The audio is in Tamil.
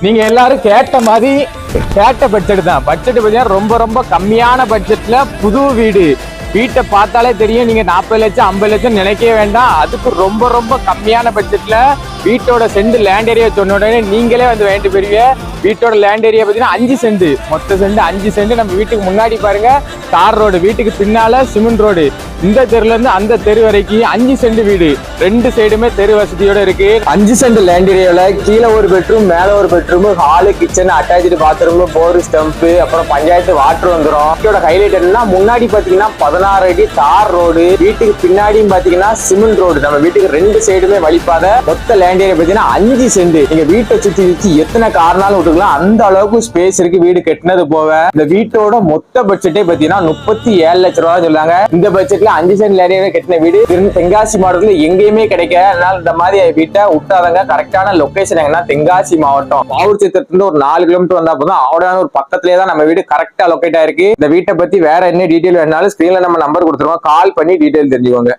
நீங்க எல்லாரும் கேட்ட பட்ஜெட் தான். பட்ஜெட் பார்த்தீங்கன்னா ரொம்ப ரொம்ப கம்மியான பட்ஜெட்ல புது வீட்டை பார்த்தாலே தெரியும். நீங்க 40 லட்சம் 50 லட்சம் நினைக்கவே வேண்டாம். அதுக்கு ரொம்ப ரொம்ப கம்மியான பட்ஜெட்ல வீட்டோட சென்ட் லேண்ட் ஏரியா சொன்ன உடனே நீங்களே வந்து வேண்டி பெறுவீங்க. வீட்டோட லேண்ட் ஏரியா பார்த்தீங்கன்னா 5 சென்ட், மொத்த சென்ட் 5 சென்ட். நம்ம வீட்டுக்கு முன்னாடி பாருங்க தார் ரோடு, வீட்டுக்கு பின்னால சிமெண்ட் ரோடு. இந்த தெருல இருந்து அந்த தெரு வரைக்கும் 5 சென்ட் வீடு, 2 சைடுமே தெரு வசதியோட இருக்கு. 5 சென்ட் லேண்ட் ஏரியால கீழே ஒரு பெட்ரூம், மேல ஒரு bedroom, hall, kitchen, attach bathroom, bore stump, அப்புறம் பஞ்சாயத்து வாட்டர் வந்துடும். வீட்டோட ஹைலைட் என்னன்னா முன்னாடி பாத்தீங்கன்னா 16 அடி தார் ரோடு, வீட்டுக்கு பின்னாடியும் பாத்தீங்கன்னா சிமெண்ட் ரோடு. நம்ம வீட்டுக்கு 2 சைடுமே வழிபாதை. மொத்த லேண்ட் ஏரியா பாத்தீங்கன்னா 5 சென்ட். நீங்க வீட்டை சுத்தி எத்தனை காரணாலும் விட்டுக்கலாம், அந்த அளவுக்கு ஸ்பேஸ் இருக்கு. வீடு கட்டினது போக இந்த வீட்டோட மொத்த பட்ஜெட்டே பாத்தீங்கன்னா 37 லட்சம் ரூபாய் சொல்றாங்க. இந்த பட்ஜெட்ல 5 சென்ட் லேண்ட் ஏரியா கட்டின வீடு தென்காசி மாவட்டத்துல எங்கேயுமே கிடைக்க. அதனால இந்த மாதிரி வீட்டை விட்டாதங்க. கரெக்டான லொகேஷன் எங்கன்னா தென்காசி மாவட்டம் பாவூர் சித்திரத்துல ஒரு 4 கிலோமீட்டர் வந்தா போதும். அவடான ஒரு பக்கத்துலயே தான் நம்ம வீடு கரெக்டா லொகேட் ஆயிருக்கு. இந்த வீட்டை பத்தி வேற என்ன டீடைல் வேணாலும் ஸ்கிரீன்ல நம்ம நம்பர் கொடுத்துருவோம், கால் பண்ணி டீடைல் தெரிஞ்சுக்கோங்க.